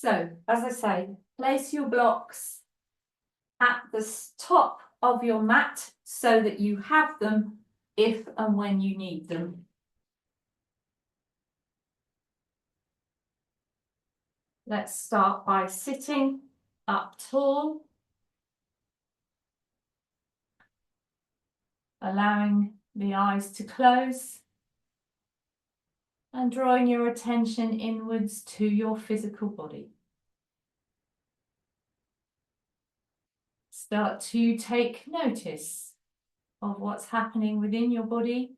So, as I say, place your blocks at the top of your mat so that you have them if and when you need them. Let's start by sitting up tall, allowing the eyes to close and drawing your attention inwards to your physical body. Start to take notice of what's happening within your body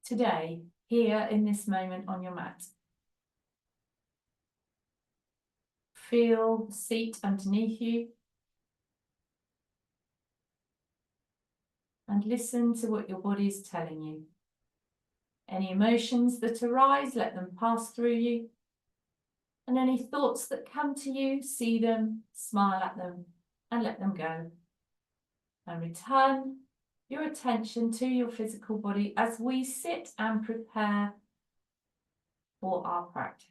today, here in this moment on your mat. Feel the seat underneath you and listen to what your body is telling you. Any emotions that arise, let them pass through you. And any thoughts that come to you, see them, smile at them, and let them go. And return your attention to your physical body as we sit and prepare for our practice.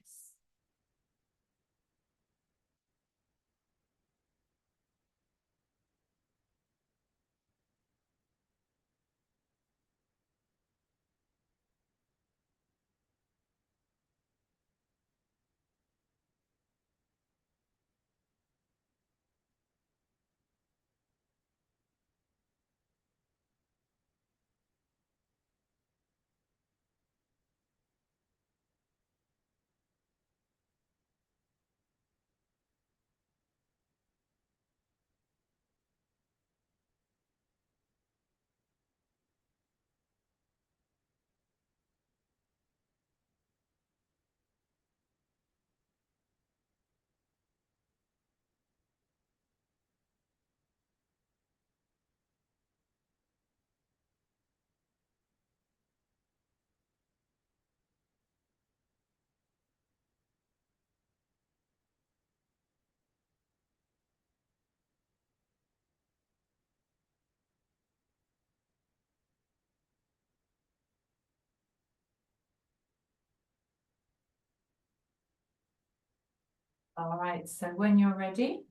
All right, so when you're ready,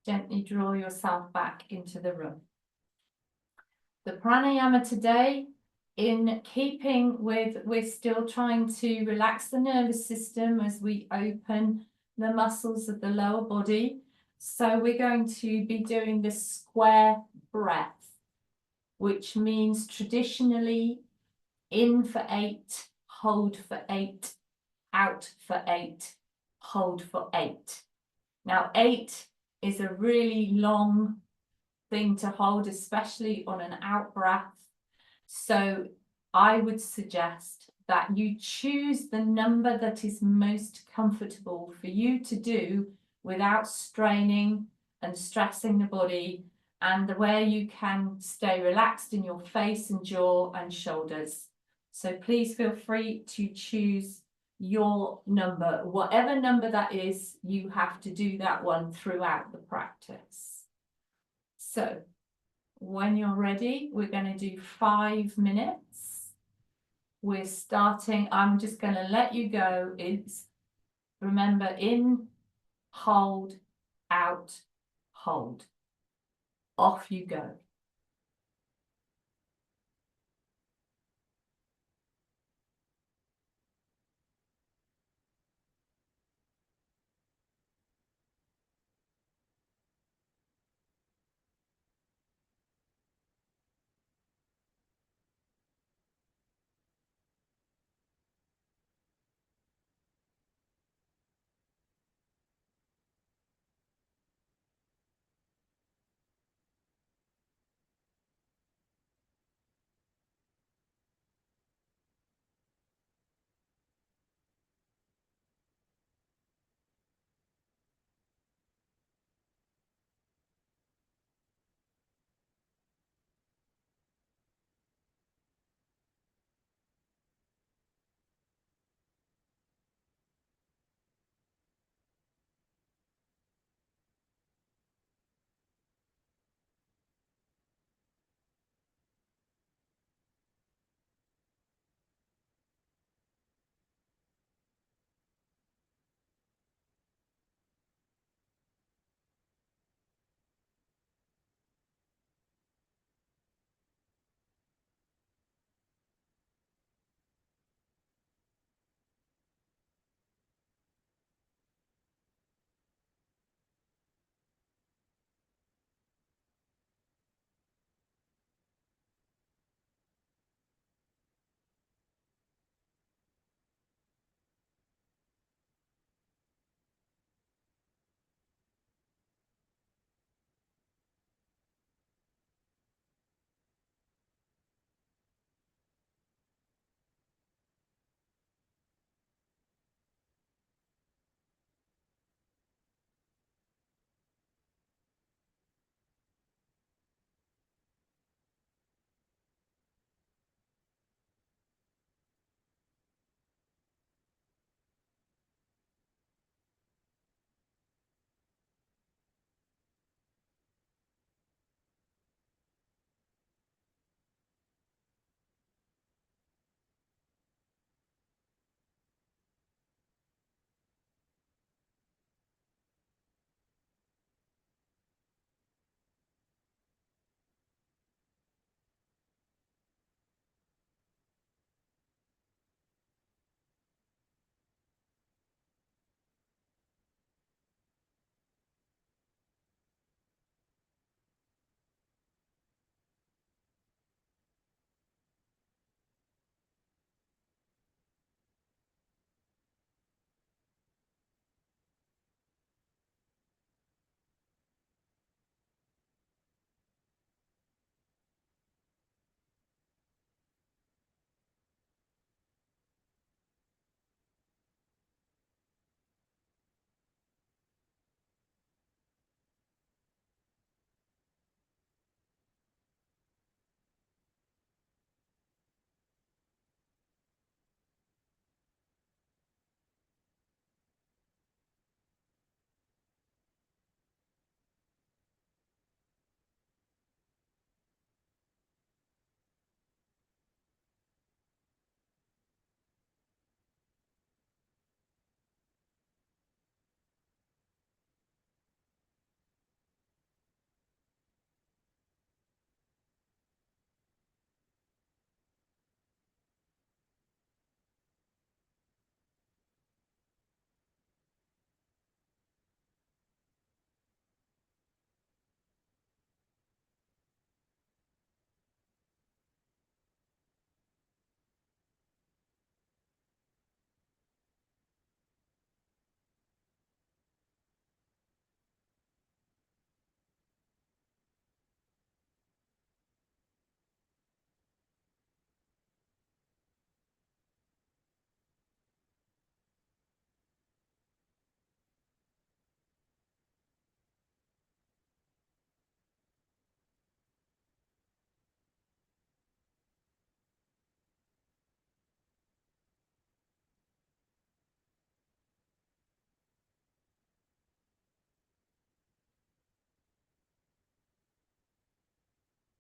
gently draw yourself back into the room. The pranayama today, in keeping with, we're still trying to relax the nervous system as we open the muscles of the lower body. So we're going to be doing the square breath, which means traditionally in for 8, hold for 8, out for 8, hold for 8. Now 8 is a really long thing to hold, especially on an out breath. So I would suggest that you choose the number that is most comfortable for you to do without straining and stressing the body, and where you can stay relaxed in your face and jaw and shoulders. So please feel free to choose your number. Whatever number that is, you have to do that one throughout the practice. So when you're ready, we're going to do 5 minutes. We're starting, I'm just going to let you go. It's, remember, in, hold, out, hold. Off you go.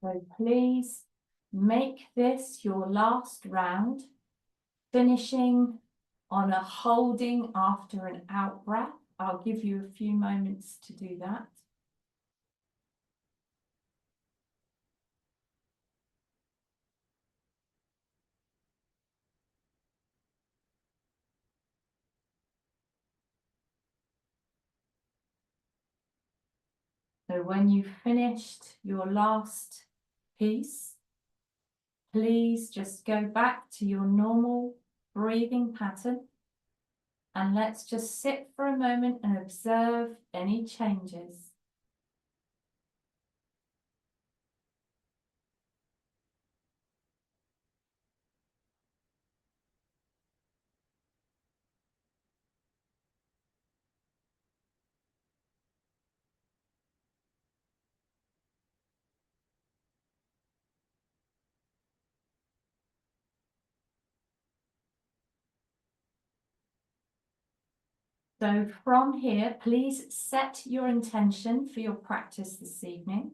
So please make this your last round, finishing on a holding after an out breath. I'll give you a few moments to do that. So when you've finished your last piece, please just go back to your normal breathing pattern, and let's just sit for a moment and observe any changes. So from here, please set your intention for your practice this evening.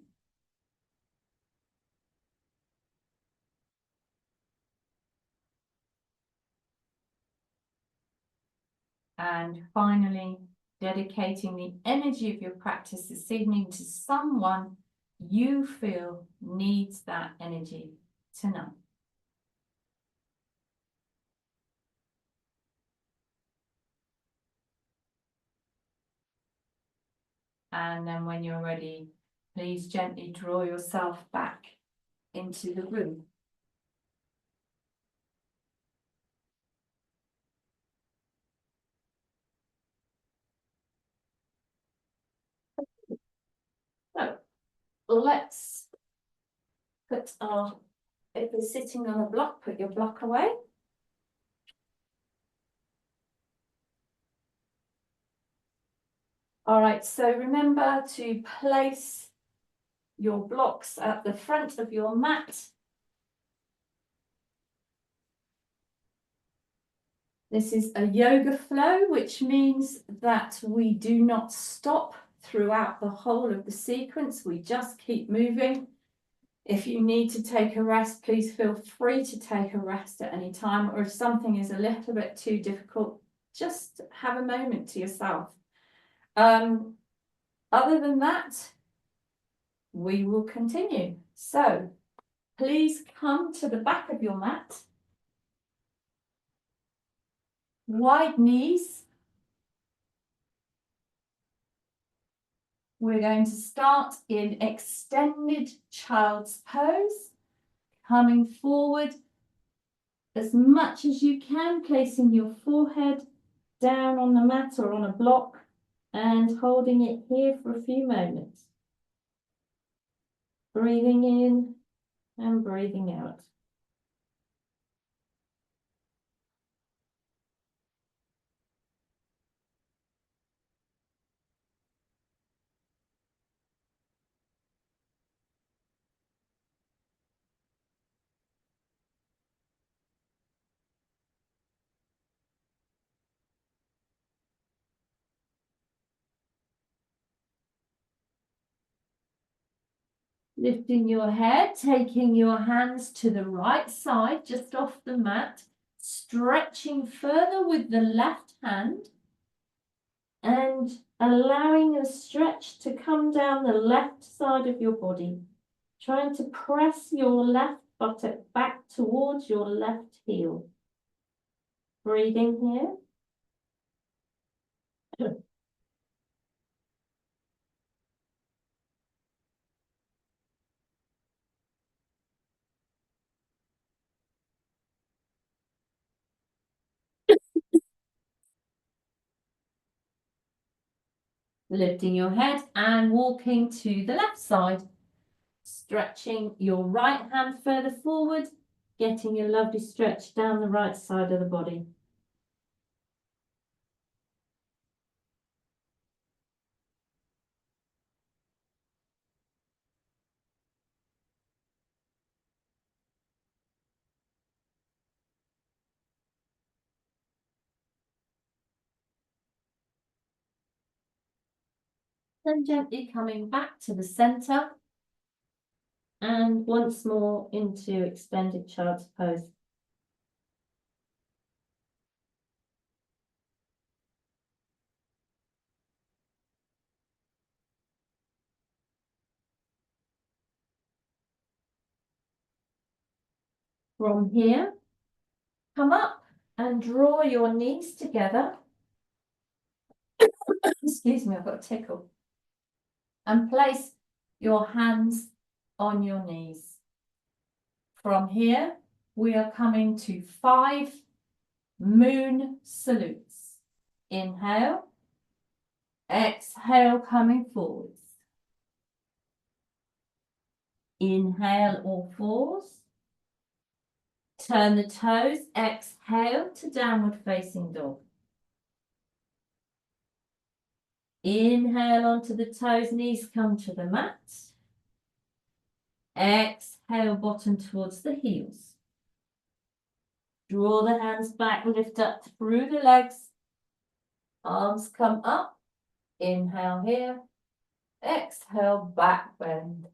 And finally, dedicating the energy of your practice this evening to someone you feel needs that energy tonight. And then when you're ready, please gently draw yourself back into the room. So let's put our, if we're sitting on a block, put your block away. All right, so remember to place your blocks at the front of your mat. This is a yoga flow, which means that we do not stop throughout the whole of the sequence. We just keep moving. If you need to take a rest, please feel free to take a rest at any time, or if something is a little bit too difficult, just have a moment to yourself. Other than that, we will continue. So please come to the back of your mat. Wide knees. We're going to start in extended child's pose, coming forward as much as you can, placing your forehead down on the mat or on a block and holding it here for a few moments. Breathing in and breathing out. Lifting your head, taking your hands to the right side, just off the mat, stretching further with the left hand and allowing the stretch to come down the left side of your body, trying to press your left buttock back towards your left heel. Breathing here. Lifting your head and walking to the left side. Stretching your right hand further forward, getting a lovely stretch down the right side of the body. Then gently coming back to the center. And once more into extended child's pose. From here, come up and draw your knees together. Excuse me, I've got a tickle. And place your hands on your knees. From here, we are coming to 5 moon salutes. Inhale, exhale, coming forwards. Inhale, all fours. Turn the toes, exhale to downward facing dog. Inhale onto the toes, knees come to the mat. Exhale, bottom towards the heels. Draw the hands back, lift up through the legs. Arms come up. Inhale here. Exhale, back bend.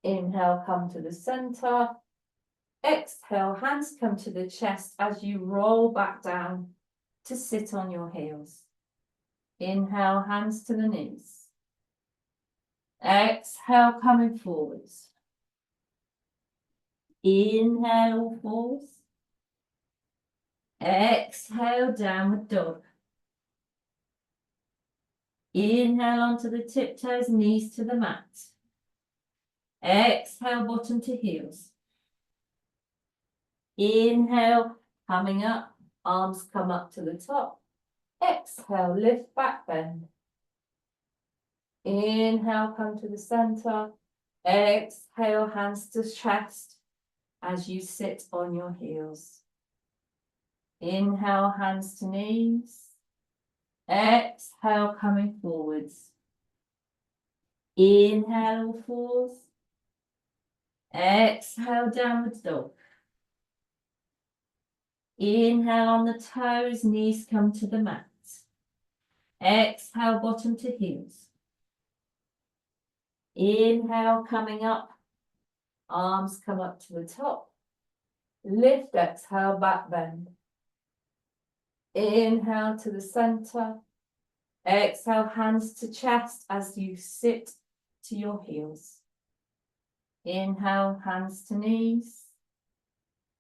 Inhale, come to the center. Exhale, hands come to the chest as you roll back down to sit on your heels. Inhale, hands to the knees. Exhale, coming forwards. Inhale, all fours. Exhale, downward dog. Inhale onto the tiptoes, knees to the mat. Exhale, bottom to heels. Inhale, coming up, arms come up to the top. Exhale, lift back bend. Inhale, come to the center. Exhale, hands to chest as you sit on your heels. Inhale, hands to knees. Exhale, coming forwards. Inhale, all fours. Exhale, downward dog. Inhale on the toes, knees come to the mat. Exhale, bottom to heels. Inhale, coming up. Arms come up to the top. Lift, exhale, back bend. Inhale to the center. Exhale, hands to chest as you sit to your heels. Inhale, hands to knees.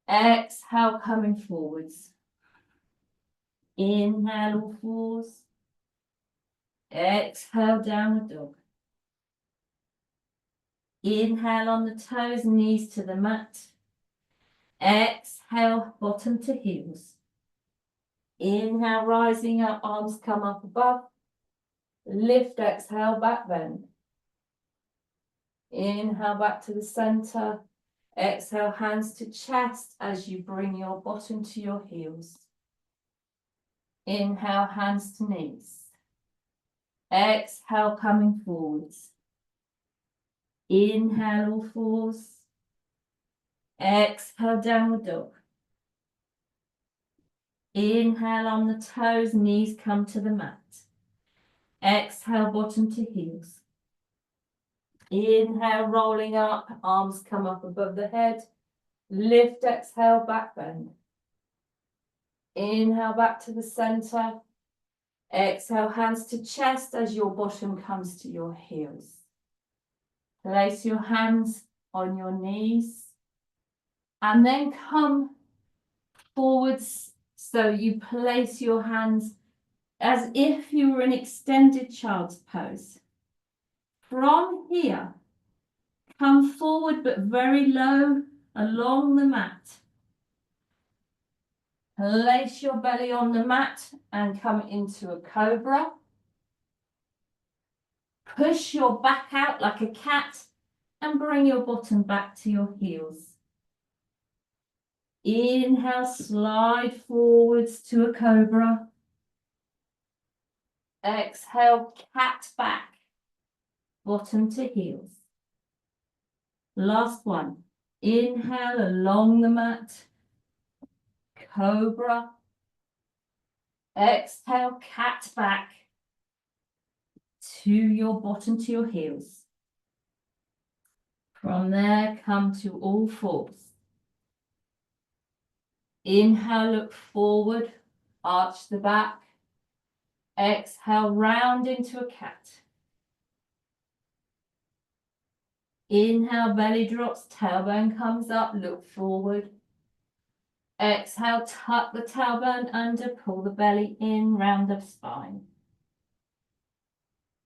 Exhale, coming forwards. Inhale, all fours. Exhale, downward dog. Inhale on the toes, knees to the mat. Exhale, bottom to heels. Inhale, rising up, arms come up above. Lift, exhale, back bend. Inhale, back to the center. Exhale, hands to chest as you bring your bottom to your heels. Inhale, hands to knees. Exhale, coming forwards. Inhale, all fours. Exhale, downward dog. Inhale on the toes, knees come to the mat. Exhale, bottom to heels. Inhale, rolling up, arms come up above the head. Lift, exhale, back bend. Inhale, back to the center. Exhale, hands to chest as your bottom comes to your heels. Place your hands on your knees and then come forwards. So you place your hands as if you were in extended child's pose. From here, come forward but very low along the mat. Place your belly on the mat and come into a cobra. Push your back out like a cat and bring your bottom back to your heels. Inhale, slide forwards to a cobra. Exhale, cat back, bottom to heels. Last one. Inhale along the mat. Cobra. Exhale, cat back to your bottom to your heels. From there, come to all fours. Inhale, look forward, arch the back. Exhale, round into a cat. Inhale, belly drops, tailbone comes up, look forward. Exhale, tuck the tailbone under, pull the belly in, round the spine.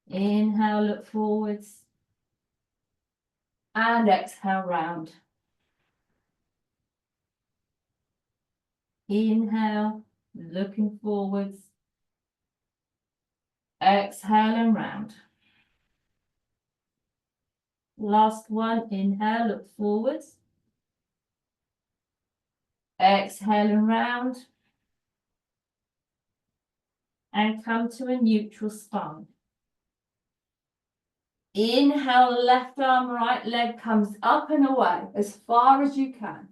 Inhale, look forwards. And exhale, round. Inhale, looking forwards. Exhale and round. Last one, inhale, look forwards. Exhale and round. And come to a neutral spine. Inhale, left arm, right leg comes up and away as far as you can.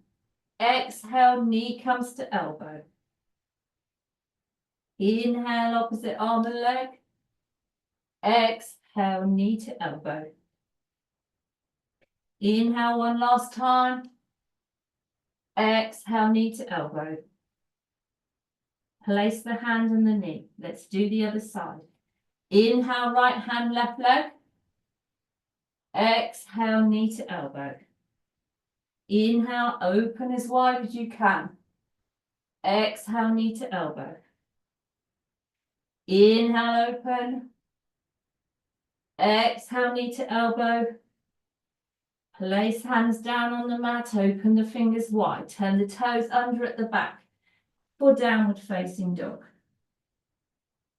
Exhale, knee comes to elbow. Inhale, opposite arm and leg. Exhale, knee to elbow. Inhale one last time. Exhale, knee to elbow. Place the hand on the knee. Let's do the other side. Inhale, right hand, left leg. Exhale, knee to elbow. Inhale, open as wide as you can. Exhale, knee to elbow. Inhale, open. Exhale, knee to elbow. Place hands down on the mat, open the fingers wide, turn the toes under at the back for downward facing dog.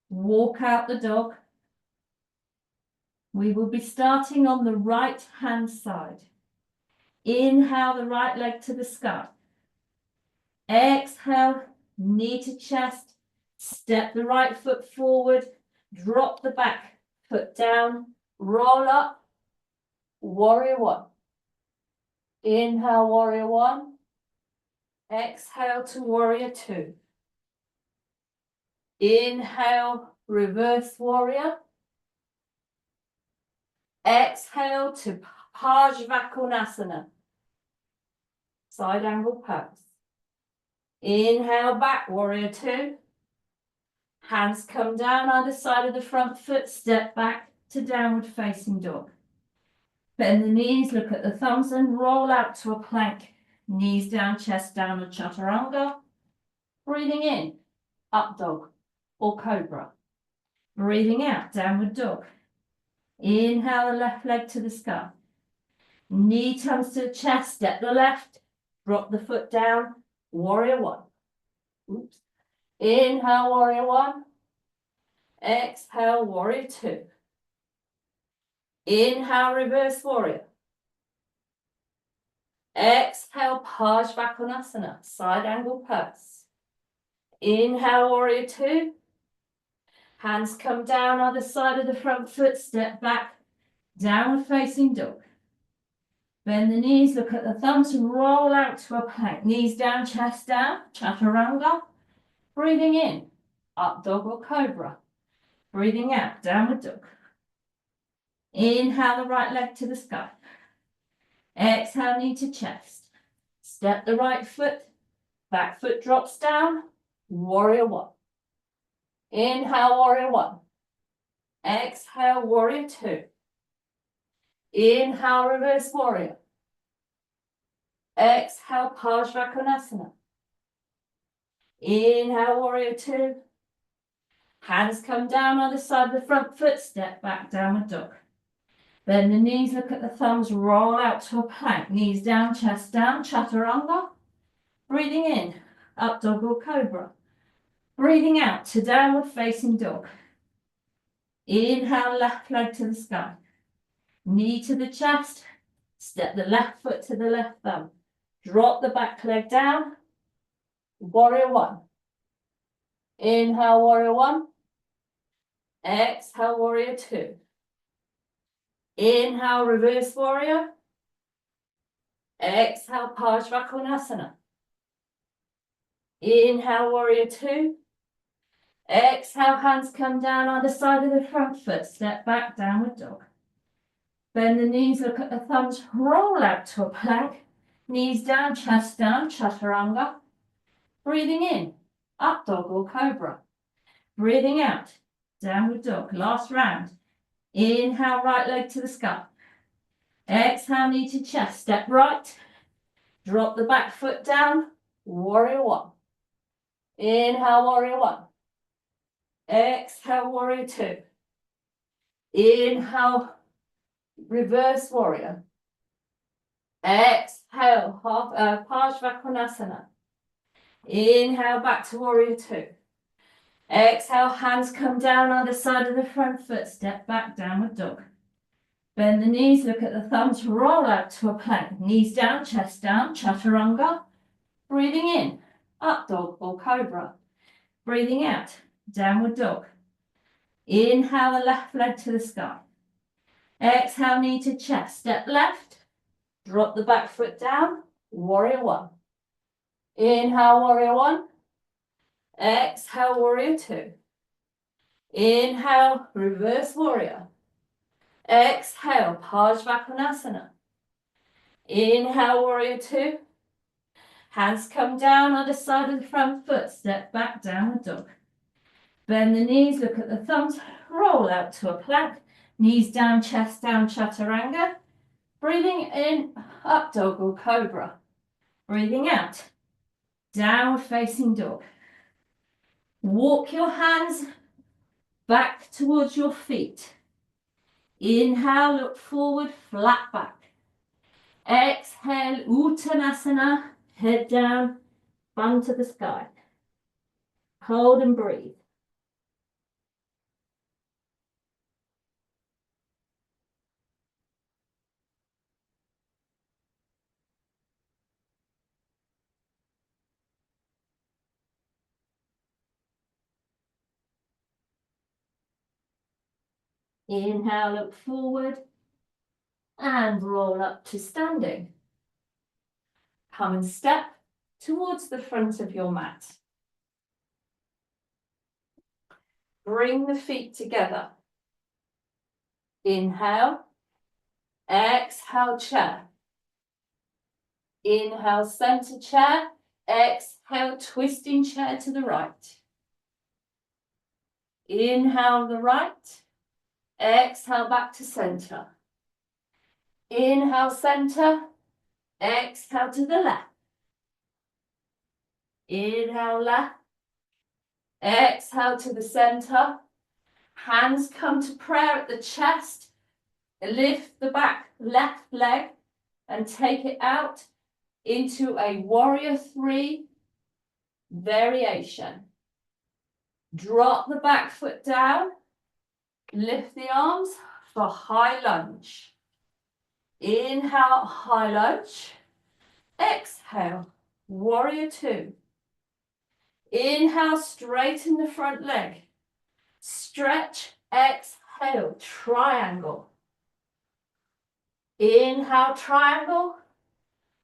Walk out the dog. We will be starting on the right hand side. Inhale the right leg to the sky. Exhale, knee to chest, step the right foot forward, drop the back foot down, roll up, warrior one. Inhale, warrior one. Exhale to warrior two. Inhale, reverse warrior. Exhale to Parsvakonasana. Side angle pose. Inhale back, warrior two. Hands come down either side of the front foot, step back to downward facing dog. Bend the knees, look at the thumbs and roll out to a plank. Knees down, chest down, or chaturanga. Breathing in, up dog or cobra. Breathing out, downward dog. Inhale the left leg to the sky. Knee comes to the chest, step the left, drop the foot down, warrior one. Oops. Inhale, warrior one. Exhale, warrior two. Inhale, reverse warrior. Exhale, Parsvakonasana, side angle pose. Inhale, warrior two. Hands come down either side of the front foot, step back, downward facing dog. Bend the knees, look at the thumbs and roll out to a plank. Knees down, chest down, chaturanga. Breathing in, up dog or cobra. Breathing out, downward dog. Inhale the right leg to the sky. Exhale, knee to chest. Step the right foot, back foot drops down, warrior one. Inhale, warrior one. Exhale, warrior two. Inhale, reverse warrior. Exhale, Parsvakonasana. Inhale, warrior two. Hands come down either side of the front foot, step back, downward dog. Bend the knees, look at the thumbs, roll out to a plank. Knees down, chest down, chaturanga. Breathing in, up dog or cobra. Breathing out to downward facing dog. Inhale, left leg to the sky. Knee to the chest. Step the left foot to the left thumb. Drop the back leg down. Warrior one. Inhale, warrior one. Exhale, warrior two. Inhale, reverse warrior. Exhale, Parsvakonasana. Inhale, warrior two. Exhale, hands come down either side of the front foot. Step back, downward dog. Bend the knees, look at the thumbs, roll out to a plank. Knees down, chest down, chaturanga. Breathing in, up dog or cobra. Breathing out, downward dog. Last round. Inhale, right leg to the sky. Exhale, knee to chest. Step right. Drop the back foot down. Warrior one. Inhale, warrior one. Exhale, warrior two. Inhale, reverse warrior. Exhale, Parsvakonasana. Inhale, back to warrior two. Exhale, hands come down either side of the front foot. Step back, downward dog. Bend the knees, look at the thumbs, roll out to a plank. Knees down, chest down, chaturanga. Breathing in, up dog or cobra. Breathing out, downward dog. Inhale the left leg to the sky. Exhale, knee to chest. Step left. Drop the back foot down. Warrior one. Inhale, warrior one. Exhale, warrior two. Inhale, reverse warrior. Exhale, Parsvakonasana. Inhale, warrior two. Hands come down on the side of the front foot. Step back, downward dog. Bend the knees, look at the thumbs, roll out to a plank. Knees down, chest down, chaturanga. Breathing in, up dog or cobra. Breathing out, downward facing dog. Walk your hands back towards your feet. Inhale, look forward, flat back. Exhale, Uttanasana, head down, bum to the sky. Hold and breathe. Inhale, look forward and roll up to standing. Come and step towards the front of your mat. Bring the feet together. Inhale, exhale, chair. Inhale, center chair. Exhale, twisting chair to the right. Inhale, the right. Exhale, back to center. Inhale, center. Exhale to the left. Inhale, left. Exhale to the center. Hands come to prayer at the chest. Lift the back left leg and take it out into a warrior three variation. Drop the back foot down. Lift the arms for high lunge. Inhale, high lunge. Exhale, warrior two. Inhale, straighten the front leg. Stretch, exhale, triangle. Inhale, triangle.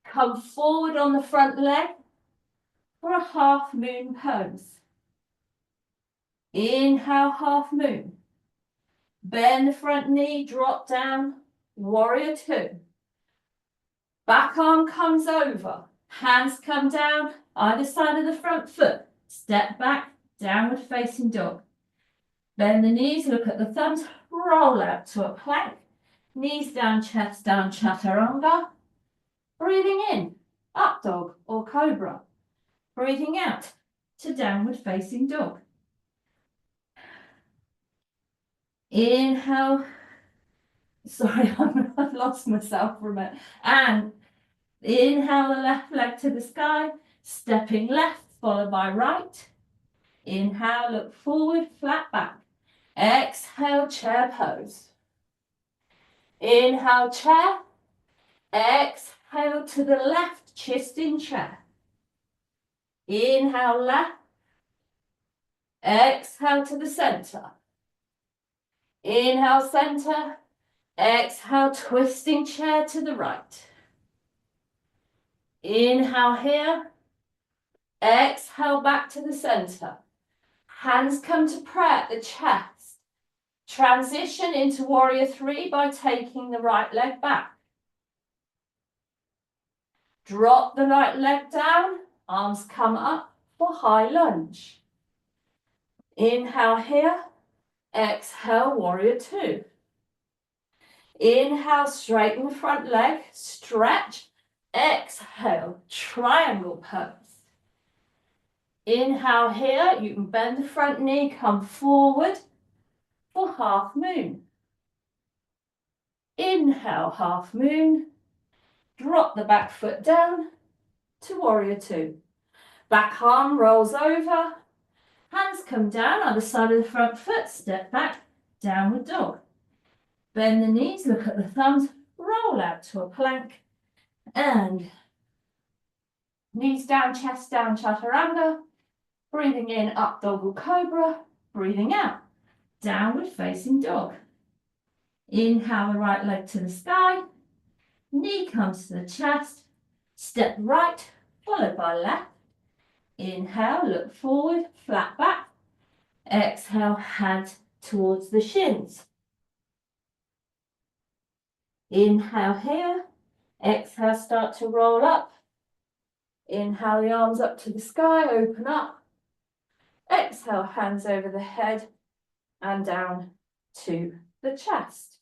Come forward on the front leg for a half moon pose. Inhale, half moon. Bend the front knee, drop down, warrior two. Back arm comes over, hands come down, either side of the front foot. Step back, downward facing dog. Bend the knees, look at the thumbs, roll out to a plank. Knees down, chest down, chaturanga. Breathing in, up dog or cobra. Breathing out to downward facing dog. Inhale. Sorry, I've lost myself for a minute. And inhale the left leg to the sky, stepping left, followed by right. Inhale, look forward, flat back. Exhale, chair pose. Inhale, chair. Exhale to the left, chest in chair. Inhale, left. Exhale to the center. Inhale, center. Exhale, twisting chair to the right. Inhale here. Exhale back to the center. Hands come to prayer at the chest. Transition into warrior three by taking the right leg back. Drop the right leg down, arms come up for high lunge. Inhale here, exhale, warrior two. Inhale, straighten the front leg, stretch. Exhale, triangle pose. Inhale here, you can bend the front knee, come forward for half moon. Inhale, half moon. Drop the back foot down to warrior two. Back arm rolls over. Hands come down, other side of the front foot, step back, downward dog. Bend the knees, look at the thumbs, roll out to a plank, and knees down, chest down, chaturanga. Breathing in, up dog or cobra. Breathing out, downward facing dog. Inhale the right leg to the sky. Knee comes to the chest. Step right, followed by left. Inhale, look forward, flat back. Exhale, hand towards the shins. Inhale here. Exhale, start to roll up. Inhale the arms up to the sky, open up. Exhale, hands over the head and down to the chest.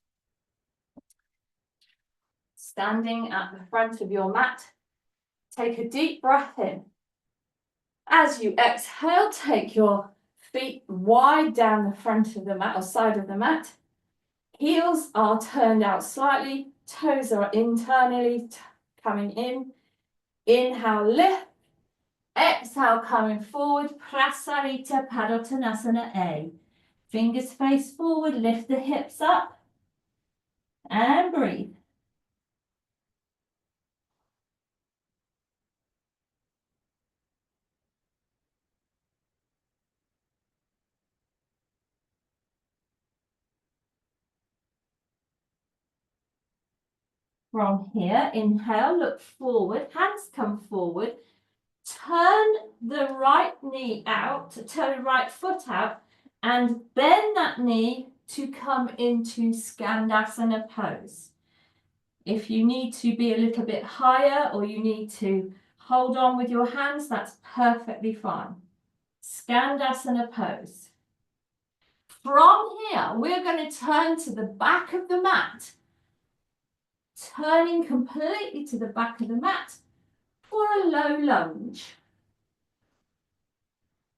Standing at the front of your mat, take a deep breath in. As you exhale, take your feet wide down the front of the mat or side of the mat. Heels are turned out slightly, toes are internally coming in. Inhale, lift. Exhale, coming forward, Prasarita Padottanasana A. Fingers face forward, lift the hips up and breathe. From here, inhale, look forward, hands come forward. Turn the right knee out, turn the right foot out, and bend that knee to come into Skandasana pose. If you need to be a little bit higher or you need to hold on with your hands, that's perfectly fine. Skandasana pose. From here, we're going to turn to the back of the mat, turning completely to the back of the mat for a low lunge.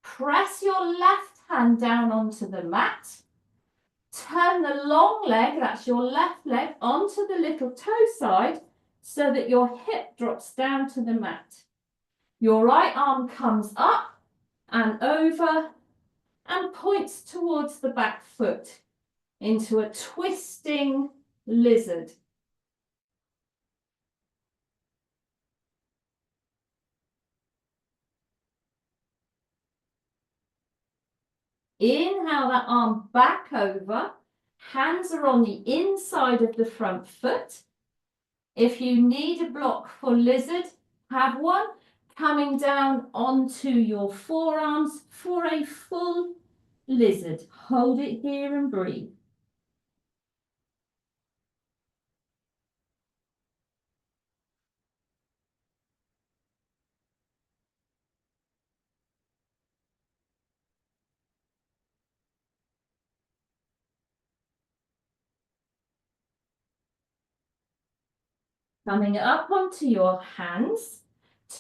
Press your left hand down onto the mat. Turn the long leg, that's your left leg, onto the little toe side so that your hip drops down to the mat. Your right arm comes up and over and points towards the back foot into a twisting lizard. Inhale that arm back over. Hands are on the inside of the front foot. If you need a block for lizard, have one. Coming down onto your forearms for a full lizard. Hold it here and breathe. Coming up onto your hands,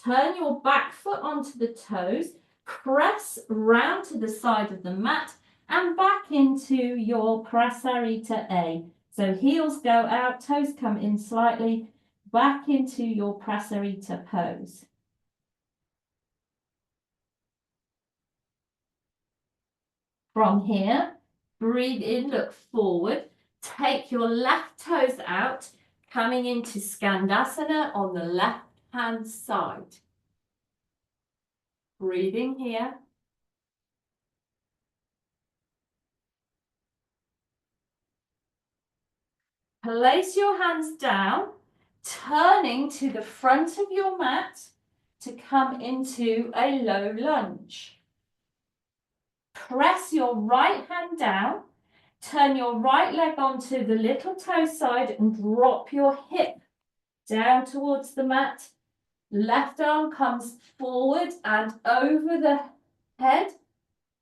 turn your back foot onto the toes, press round to the side of the mat and back into your Prasarita A. So heels go out, toes come in slightly, back into your Prasarita pose. From here, breathe in, look forward, take your left toes out, coming into Skandasana on the left hand side. Breathing here. Place your hands down, turning to the front of your mat to come into a low lunge. Press your right hand down Turn your right leg onto the little toe side and drop your hip down towards the mat. Left arm comes forward and over the head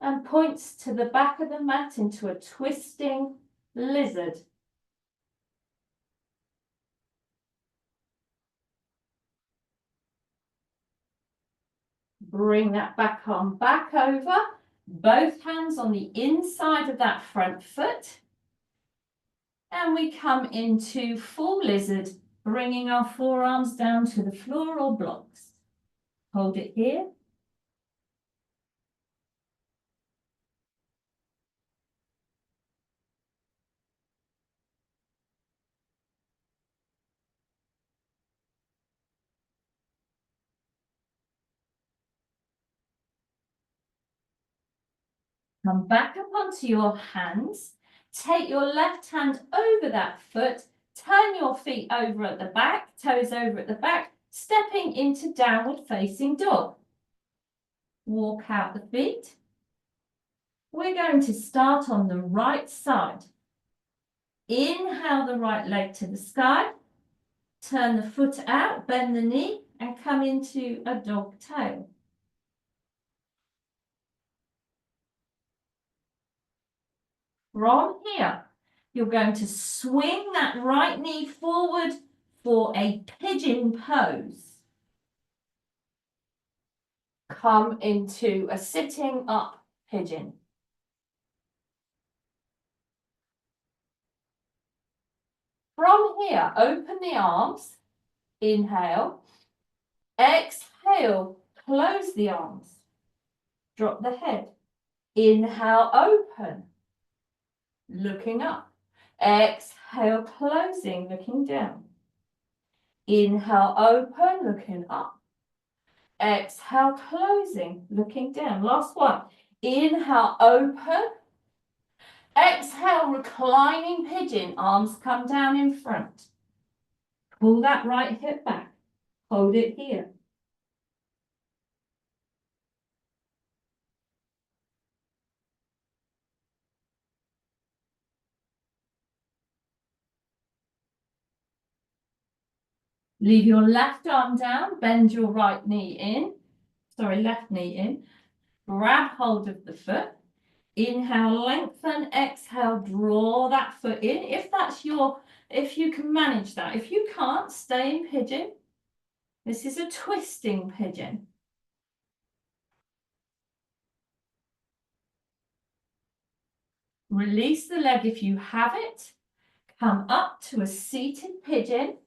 and points to the back of the mat into a twisting lizard. Bring that back arm back over, both hands on the inside of that front foot. And we come into full lizard, bringing our forearms down to the floor or blocks. Hold it here. Come back up onto your hands. Take your left hand over that foot. Turn your feet over at the back, toes over at the back, stepping into downward facing dog. Walk out the feet. We're going to start on the right side. Inhale the right leg to the sky. Turn the foot out, bend the knee, and come into a dog tail. From here, you're going to swing that right knee forward for a pigeon pose. Come into a sitting up pigeon. From here, open the arms. Inhale. Exhale, close the arms. Drop the head. Inhale, open. Looking up. Exhale, closing, looking down. Inhale, open, looking up. Exhale, closing, looking down. Last one. Inhale, open. Exhale, reclining pigeon. Arms come down in front. Pull that right hip back. Hold it here. Leave your left arm down, bend your right knee in, left knee in, grab hold of the foot, inhale, lengthen, exhale, draw that foot in. If you can manage that. If you can't, stay in pigeon. This is a twisting pigeon. Release the leg if you have it. Come up to a seated pigeon.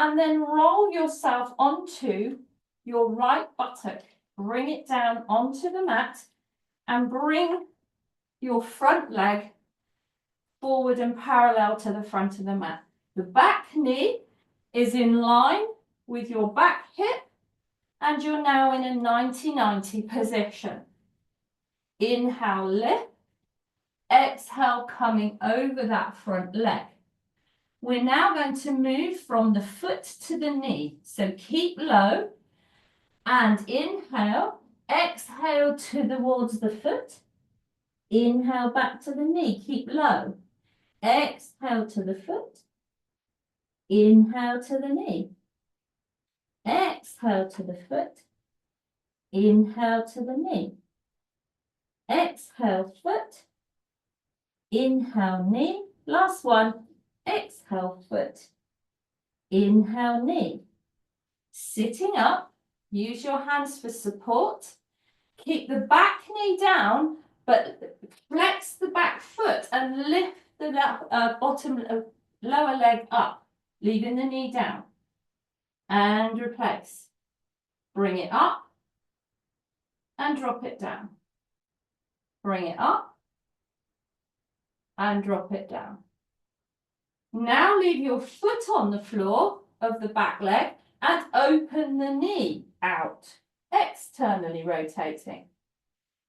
And then roll yourself onto your right buttock. Bring it down onto the mat and bring your front leg forward and parallel to the front of the mat. The back knee is in line with your back hip and you're now in a 90-90 position. Inhale, lift. Exhale, coming over that front leg. We're now going to move from the foot to the knee. So keep low and inhale, exhale towards the foot. Inhale back to the knee, keep low. Exhale to the foot. Inhale to the knee. Exhale to the foot. Inhale to the knee. Exhale foot. Inhale knee. Last one. Exhale foot. Inhale knee. Sitting up, use your hands for support. Keep the back knee down, but flex the back foot and lift the lower leg up, leaving the knee down. And replace. Bring it up and drop it down. Bring it up and drop it down. Now leave your foot on the floor of the back leg and open the knee out, externally rotating.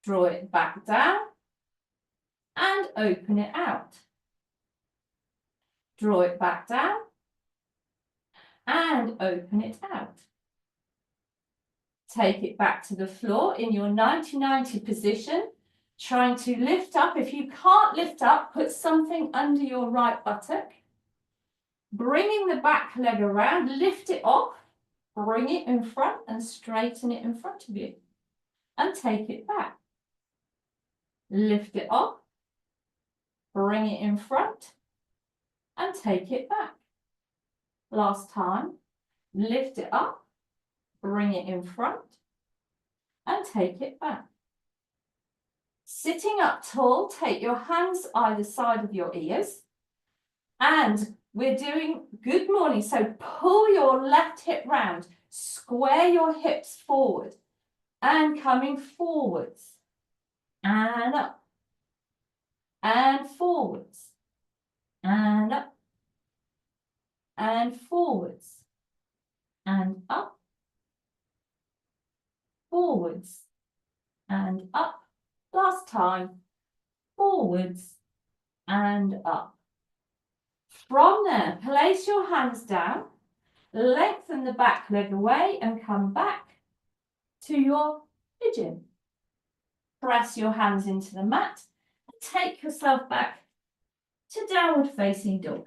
Draw it back down and open it out. Draw it back down and open it out. Take it back to the floor in your 90-90 position. Trying to lift up. If you can't lift up, put something under your right buttock. Bringing the back leg around, lift it off, bring it in front and straighten it in front of you. And take it back. Lift it off, bring it in front and take it back. Last time, lift it up, bring it in front and take it back. Sitting up tall, take your hands either side of your ears and we're doing good morning. So pull your left hip round, square your hips forward and coming forwards and up and forwards and up and forwards and up, forwards and up. Last time, forwards and up. From there, place your hands down, lengthen the back leg away and come back to your pigeon. Press your hands into the mat and take yourself back to downward facing dog.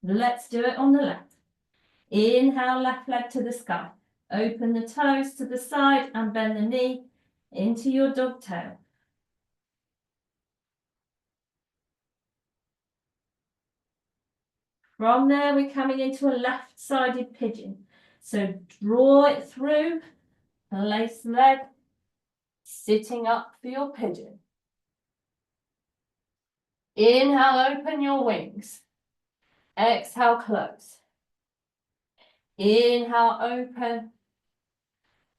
Let's do it on the left. Inhale, left leg to the sky. Open the toes to the side and bend the knee into your dog tail. From there, we're coming into a left-sided pigeon. So draw it through, place the leg, sitting up for your pigeon. Inhale, open your wings. Exhale, close. Inhale, open.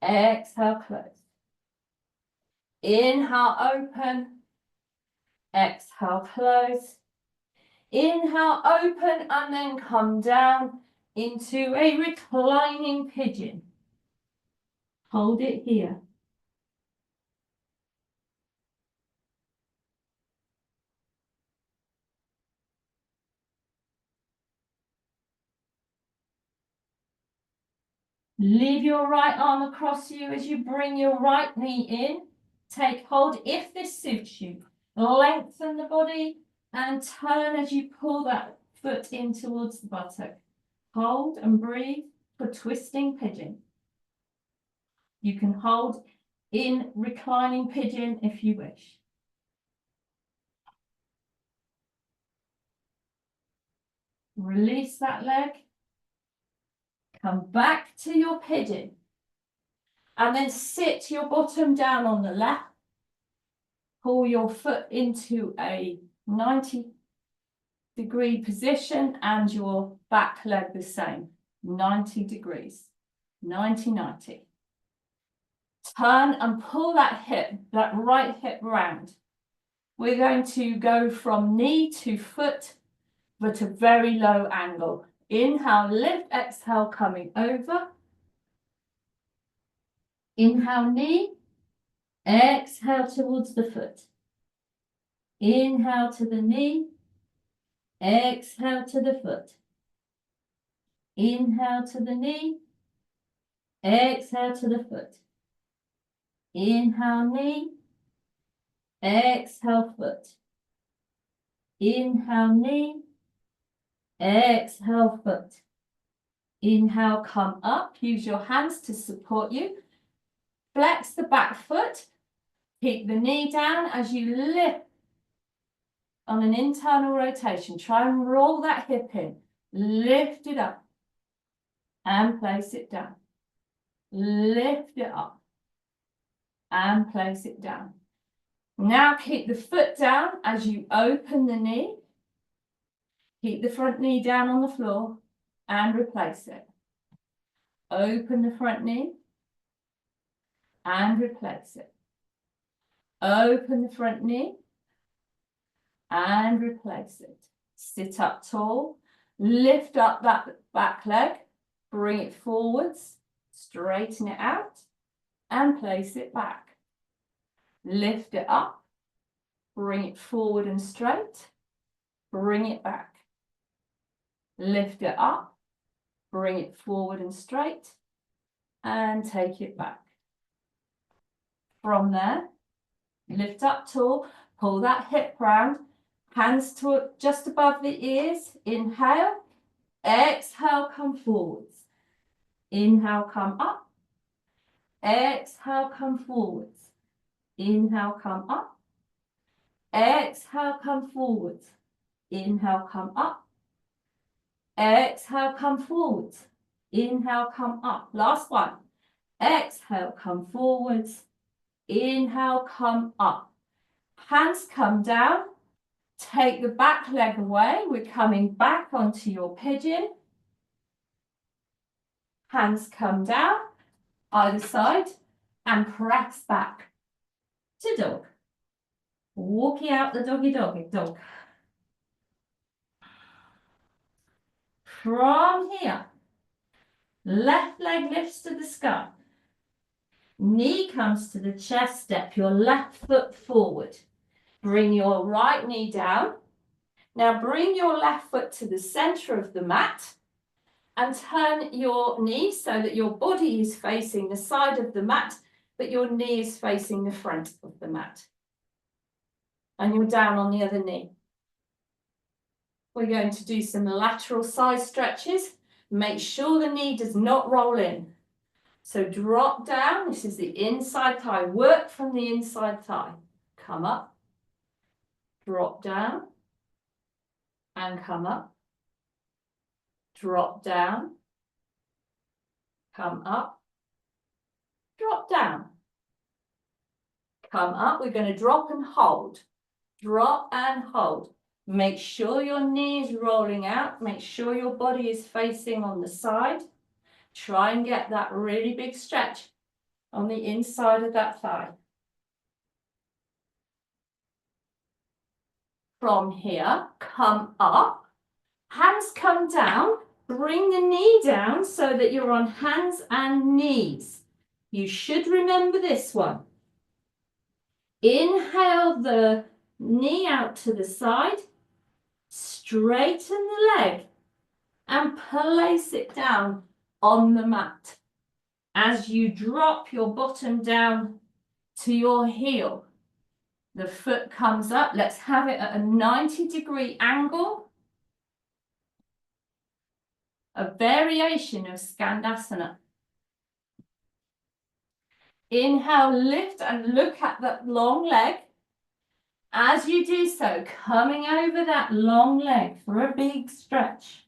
Exhale, close. Inhale, open. Exhale, close. Inhale, open, and then come down into a reclining pigeon. Hold it here. Leave your right arm across you as you bring your right knee in. Take hold if this suits you. Lengthen the body and turn as you pull that foot in towards the buttock. Hold and breathe for twisting pigeon. You can hold in reclining pigeon if you wish. Release that leg. Come back to your pigeon. And then sit your bottom down on the left. Pull your foot into a 90-degree position and your back leg the same. 90 degrees. 90-90. Turn and pull that hip, that right hip round. We're going to go from knee to foot, but a very low angle. Inhale, lift, exhale, coming over. Inhale, knee. Exhale towards the foot. Inhale to the knee. Exhale to the foot. Inhale to the knee. Exhale to the foot. Inhale, knee. Exhale, foot. Inhale, knee. Exhale, foot. Inhale, come up. Use your hands to support you. Flex the back foot. Keep the knee down as you lift on an internal rotation. Try and roll that hip in. Lift it up and place it down. Lift it up and place it down. Now keep the foot down as you open the knee. Keep the front knee down on the floor and replace it. Open the front knee and replace it. Open the front knee and replace it. Sit up tall. Lift up that back leg. Bring it forwards. Straighten it out and place it back. Lift it up. Bring it forward and straight. Bring it back. Lift it up. Bring it forward and straight. And take it back. From there, lift up tall, pull that hip round, hands to just above the ears. Inhale, exhale, come forwards. Inhale, come up. Exhale, come forwards. Inhale, come up. Exhale, come forwards. Inhale, come up. Exhale, come forwards. Inhale, come up. Last one. Exhale, come forwards. Inhale, come up. Hands come down. Take the back leg away. We're coming back onto your pigeon. Hands come down, either side, and press back to dog. Walking out the doggy dog. From here, left leg lifts to the sky. Knee comes to the chest, step your left foot forward. Bring your right knee down. Now bring your left foot to the center of the mat and turn your knee so that your body is facing the side of the mat, but your knee is facing the front of the mat. And you're down on the other knee. We're going to do some lateral side stretches. Make sure the knee does not roll in. So drop down. This is the inside thigh. Work from the inside thigh. Come up. Drop down. And come up. Drop down. Come up. Drop down. Come up. We're going to drop and hold. Drop and hold. Make sure your knee is rolling out. Make sure your body is facing on the side. Try and get that really big stretch on the inside of that thigh. From here, come up. Hands come down. Bring the knee down so that you're on hands and knees. You should remember this one. Inhale the knee out to the side. Straighten the leg and place it down on the mat. As you drop your bottom down to your heel, the foot comes up. Let's have it at a 90-degree angle. A variation of Skandasana. Inhale, lift and look at that long leg. As you do so, coming over that long leg for a big stretch.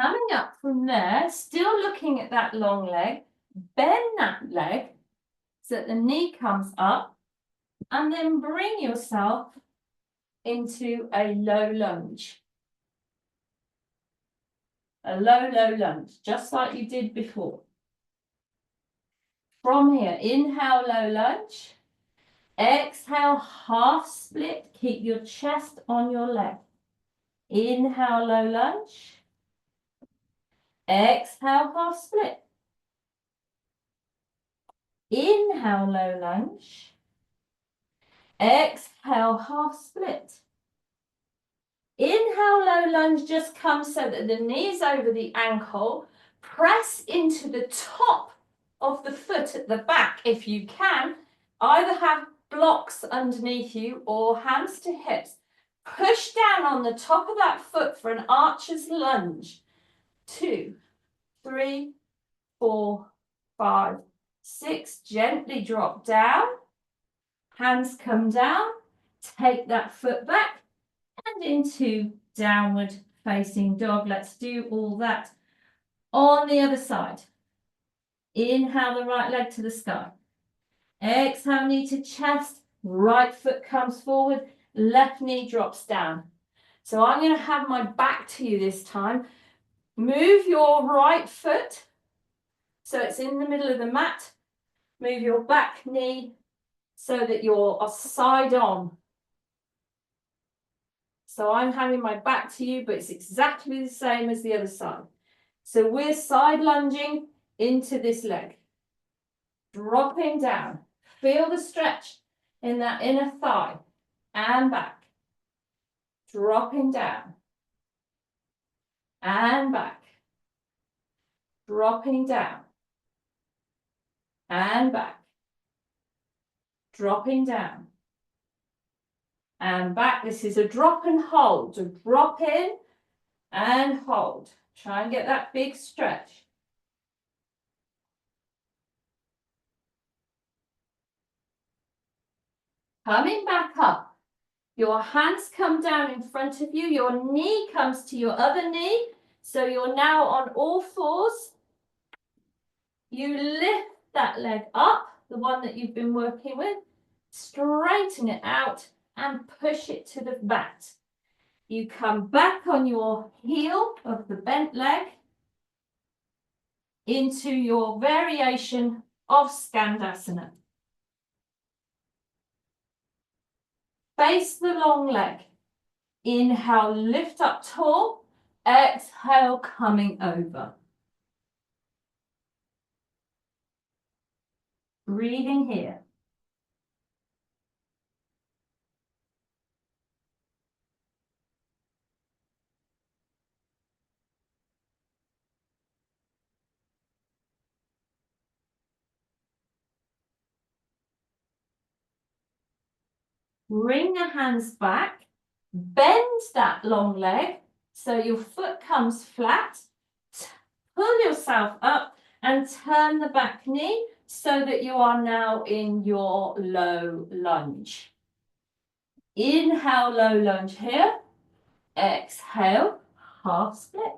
Coming up from there, still looking at that long leg, bend that leg so that the knee comes up and then bring yourself into a low lunge. A low lunge, just like you did before. From here, inhale, low lunge. Exhale, half split. Keep your chest on your leg. Inhale, low lunge. Exhale, half split. Inhale, low lunge. Exhale, half split. Inhale, low lunge just comes so that the knees over the ankle. Press into the top of the foot at the back if you can. Either have blocks underneath you or hands to hips. Push down on the top of that foot for an archer's lunge. 2, 3, 4, 5, 6. Gently drop down. Hands come down. Take that foot back and into downward facing dog. Let's do all that on the other side. Inhale the right leg to the sky. Exhale, knee to chest. Right foot comes forward. Left knee drops down. So I'm going to have my back to you this time. Move your right foot so it's in the middle of the mat. Move your back knee so that you're side on. So I'm having my back to you, but it's exactly the same as the other side. So we're side lunging into this leg. Dropping down. Feel the stretch in that inner thigh and back. Dropping down and back. Dropping down and back. Dropping down and back. This is a drop and hold. So drop in and hold. Try and get that big stretch. Coming back up. Your hands come down in front of you. Your knee comes to your other knee. So you're now on all fours. You lift that leg up, the one that you've been working with, straighten it out and push it to the mat. You come back on your heel of the bent leg into your variation of Skandasana. Face the long leg. Inhale, lift up tall. Exhale, coming over. Breathing here. Bring the hands back. Bend that long leg so your foot comes flat. Pull yourself up and turn the back knee so that you are now in your low lunge. Inhale, low lunge here. Exhale, half split.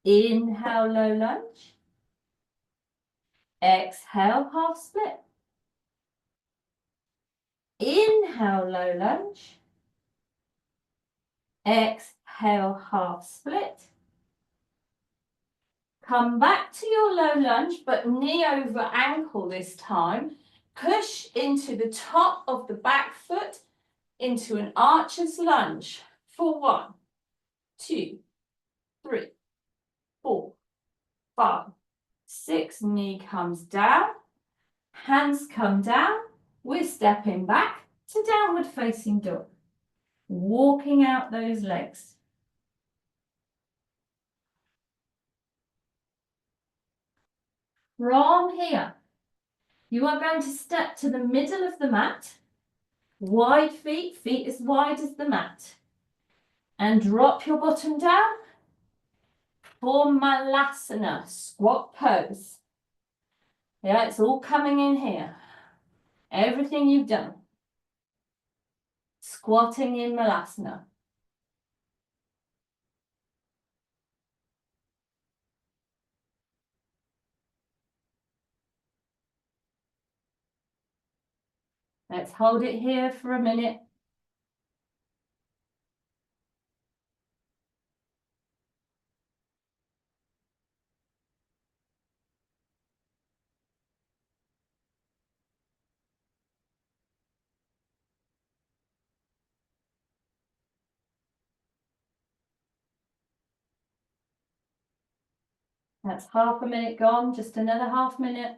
Inhale, low lunge. Exhale, half split. Inhale, low lunge. Exhale, half split. Come back to your low lunge, but knee over ankle this time. Push into the top of the back foot into an archer's lunge for 1, 2, 3, 4, 5, 6. Knee comes down, hands come down. We're stepping back to downward facing dog. Walking out those legs. From here, you are going to step to the middle of the mat. Wide feet, feet as wide as the mat. And drop your bottom down for Malasana, squat pose. Yeah, it's all coming in here. Everything you've done. Squatting in Malasana. Let's hold it here for a minute. That's half a minute gone, just another half minute.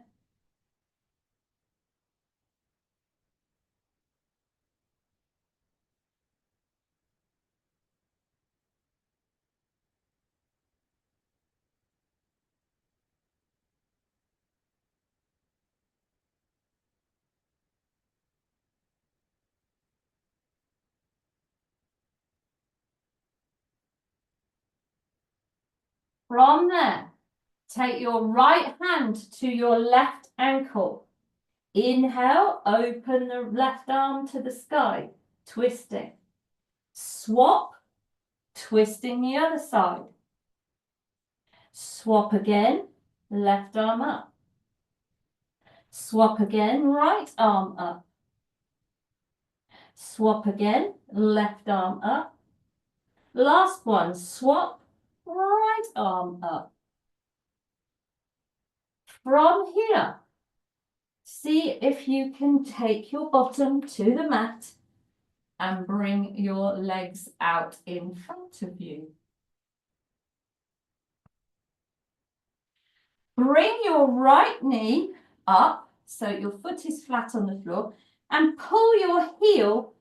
From there, take your right hand to your left ankle. Inhale, open the left arm to the sky, twisting. Swap, twisting the other side. Swap again, left arm up. Swap again, right arm up. Swap again, left arm up. Last one, swap, right arm up. From here, see if you can take your bottom to the mat and bring your legs out in front of you. Bring your right knee up so your foot is flat on the floor and pull your heel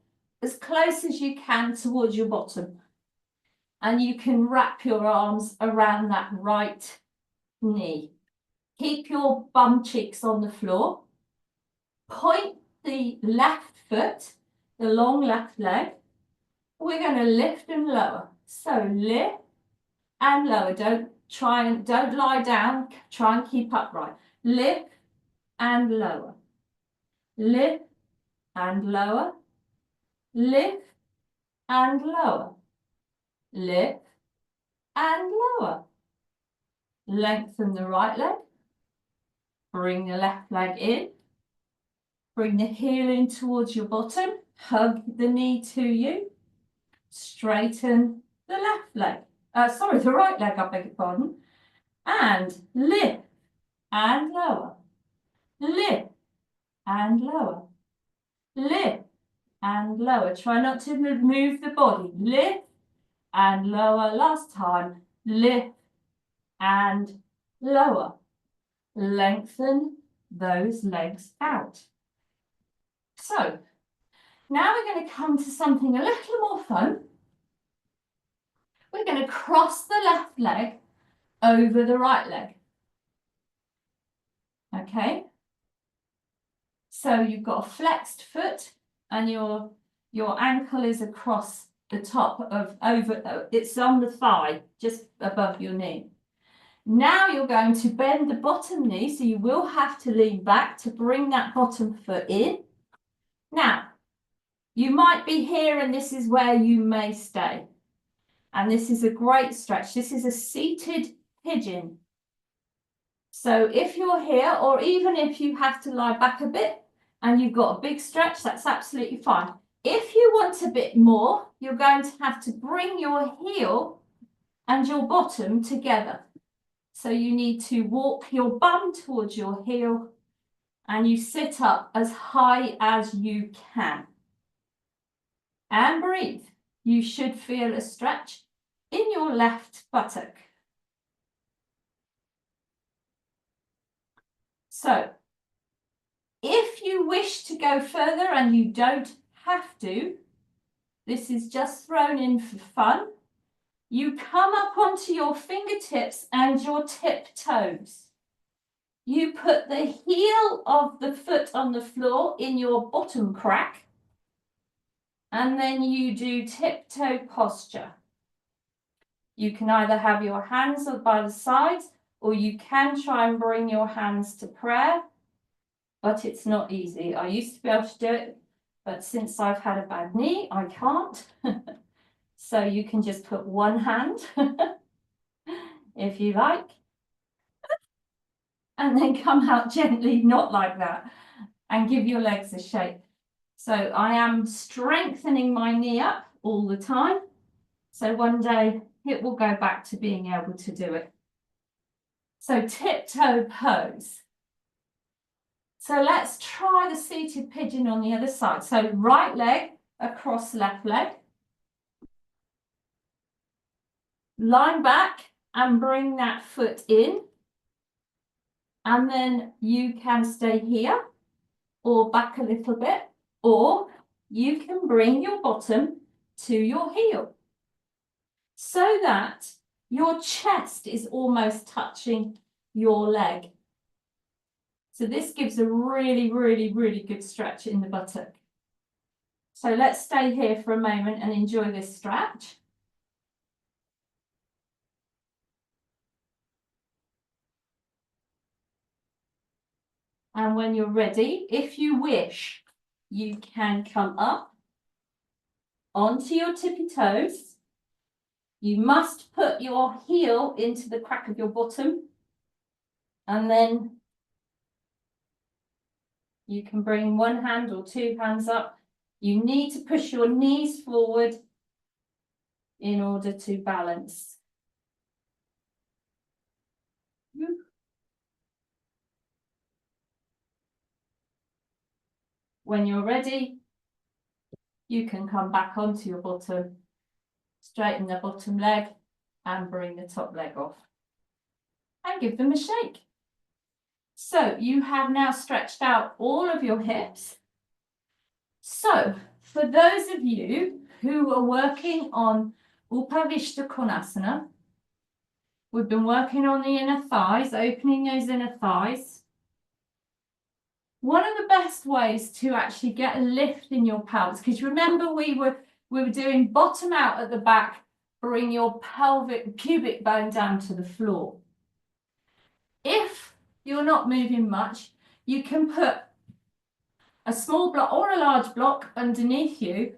as close as you can towards your bottom. And you can wrap your arms around that right knee. Keep your bum cheeks on the floor. Point the left foot, the long left leg. We're going to lift and lower. So lift and lower. Don't lie down. Try and keep upright. Lift and lower. Lift and lower. Lift and lower. Lift and lower. Lengthen the right leg. Bring the left leg in. Bring the heel in towards your bottom. Hug the knee to you. Straighten the left leg. The right leg, I beg your pardon. And lift and lower. Lift and lower. Lift and lower. Try not to move the body. Lift and lower. Last time. Lift and lower. Lengthen those legs out. So, now we're going to come to something a little more fun. We're going to cross the left leg over the right leg. Okay? So you've got a flexed foot and your ankle is across the top of it's on the thigh, just above your knee. Now you're going to bend the bottom knee, so you will have to lean back to bring that bottom foot in. Now, you might be here and this is where you may stay. And this is a great stretch. This is a seated pigeon. So if you're here, or even if you have to lie back a bit and you've got a big stretch, that's absolutely fine. If you want a bit more, you're going to have to bring your heel and your bottom together. So you need to walk your bum towards your heel and you sit up as high as you can. And breathe. You should feel a stretch in your left buttock. So, if you wish to go further and you don't have to, this is just thrown in for fun. You come up onto your fingertips and your tiptoes. You put the heel of the foot on the floor in your bottom crack, and then you do tiptoe posture. You can either have your hands by the sides, or you can try and bring your hands to prayer, but it's not easy. I used to be able to do it, but since I've had a bad knee, I can't. So you can just put one hand, if you like, and then come out gently, not like that, and give your legs a shake. So I am strengthening my knee up all the time. So one day it will go back to being able to do it. So tiptoe pose. So let's try the seated pigeon on the other side. So right leg across left leg. Line back and bring that foot in. And then you can stay here or back a little bit, or you can bring your bottom to your heel so that your chest is almost touching your leg. So this gives a really, really, really good stretch in the buttock. So let's stay here for a moment and enjoy this stretch. And when you're ready, if you wish, you can come up onto your tippy toes. You must put your heel into the crack of your bottom, and then you can bring one hand or two hands up. You need to push your knees forward in order to balance. When you're ready, you can come back onto your bottom, straighten the bottom leg and bring the top leg off. And give them a shake. So you have now stretched out all of your hips. So for those of you who are working on Upavishta Konasana, we've been working on the inner thighs, opening those inner thighs. One of the best ways to actually get a lift in your pelvis, because remember we were doing bottom out at the back, bring your pubic bone down to the floor. If you're not moving much, you can put a small block or a large block underneath you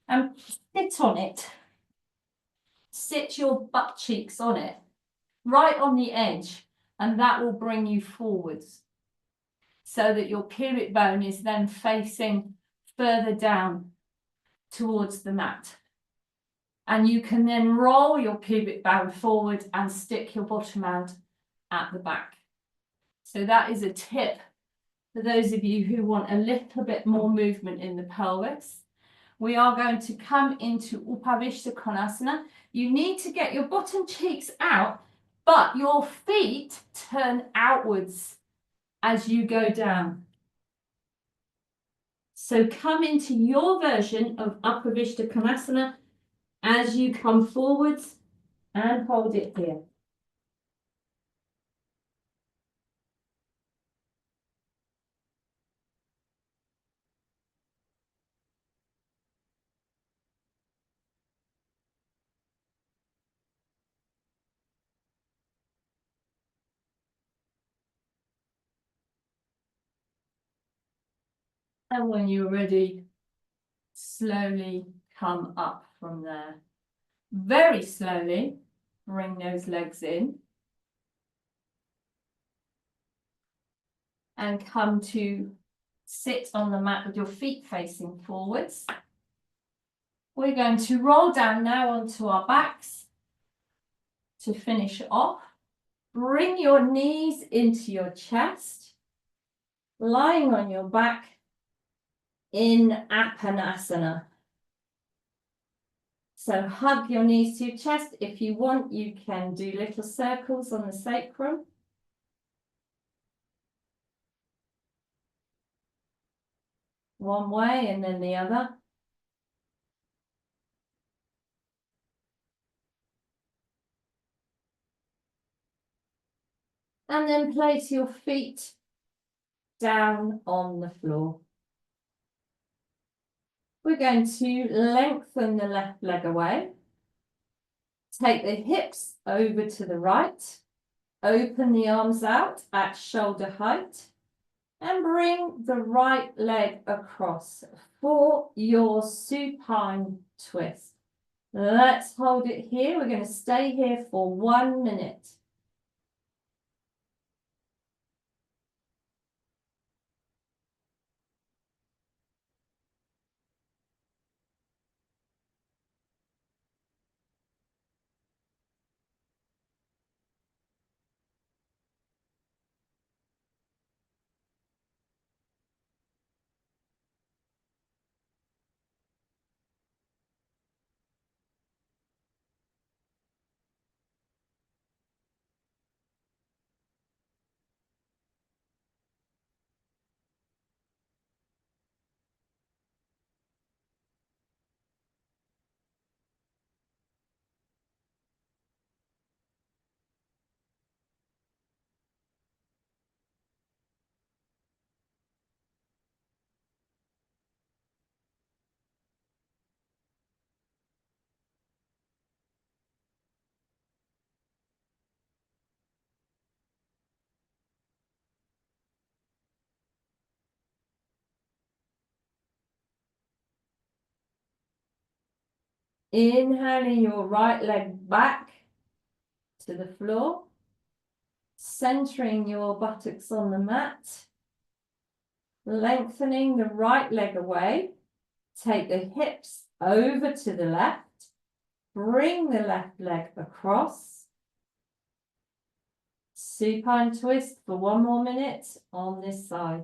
and sit on it. Sit your butt cheeks on it, right on the edge, and that will bring you forwards so that your pubic bone is then facing further down towards the mat. And you can then roll your pubic bone forward and stick your bottom out at the back. So that is a tip for those of you who want a little bit more movement in the pelvis. We are going to come into Upavishta Konasana. You need to get your bottom cheeks out, but your feet turn outwards as you go down. So come into your version of Upavishta Konasana as you come forwards and hold it here. And when you're ready, slowly come up from there. Very slowly, bring those legs in. And come to sit on the mat with your feet facing forwards. We're going to roll down now onto our backs to finish off. Bring your knees into your chest, lying on your back in Apanasana. So hug your knees to your chest. If you want, you can do little circles on the sacrum. One way and then the other. And then place your feet down on the floor. We're going to lengthen the left leg away. Take the hips over to the right. Open the arms out at shoulder height. And bring the right leg across for your supine twist. Let's hold it here. We're going to stay here for 1 minute. Inhaling your right leg back to the floor. Centering your buttocks on the mat. Lengthening the right leg away. Take the hips over to the left. Bring the left leg across. Supine twist for 1 more minute on this side.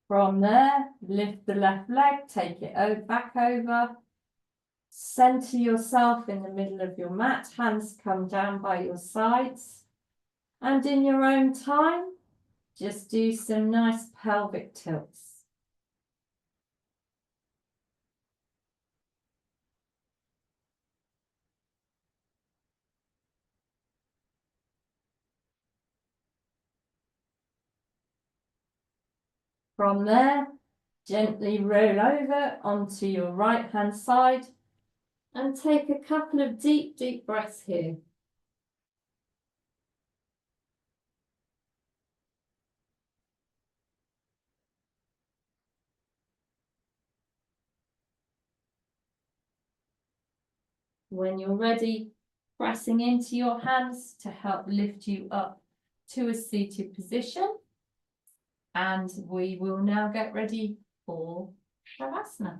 From there, lift the left leg, take it back over. Center yourself in the middle of your mat, hands come down by your sides. And in your own time, just do some nice pelvic tilts. From there, gently roll over onto your right hand side and take a couple of deep, deep breaths here. When you're ready, pressing into your hands to help lift you up to a seated position. And we will now get ready for Shavasana.